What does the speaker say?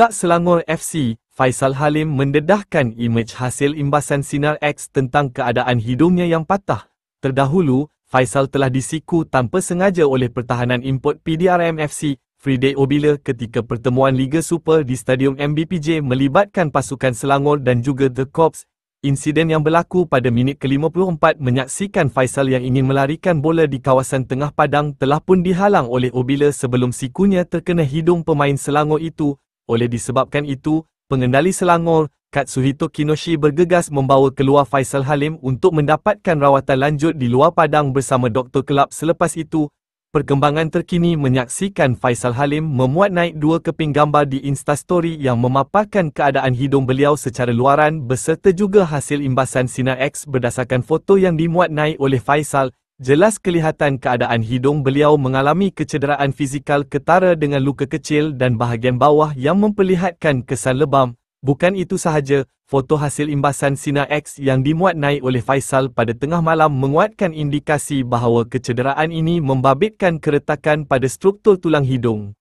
Tegak Selangor FC, Faisal Halim mendedahkan imej hasil imbasan sinar X tentang keadaan hidungnya yang patah. Terdahulu, Faisal telah disiku tanpa sengaja oleh pertahanan import PDRM FC, Friday Obila ketika pertemuan Liga Super di Stadium MBPJ melibatkan pasukan Selangor dan juga The Corps. Insiden yang berlaku pada minit ke-54 menyaksikan Faisal yang ingin melarikan bola di kawasan tengah padang telah pun dihalang oleh Obila sebelum sikunya terkena hidung pemain Selangor itu. Oleh disebabkan itu, pengendali Selangor, Katsuhito Kinoshi bergegas membawa keluar Faisal Halim untuk mendapatkan rawatan lanjut di luar padang bersama doktor kelab. Selepas itu, perkembangan terkini menyaksikan Faisal Halim memuat naik 2 keping gambar di Instastory yang memaparkan keadaan hidung beliau secara luaran beserta juga hasil imbasan sinar X. Berdasarkan foto yang dimuat naik oleh Faisal, jelas kelihatan keadaan hidung beliau mengalami kecederaan fizikal ketara dengan luka kecil dan bahagian bawah yang memperlihatkan kesan lebam. Bukan itu sahaja, foto hasil imbasan sinar X yang dimuat naik oleh Faisal pada tengah malam menguatkan indikasi bahawa kecederaan ini membabitkan keretakan pada struktur tulang hidung.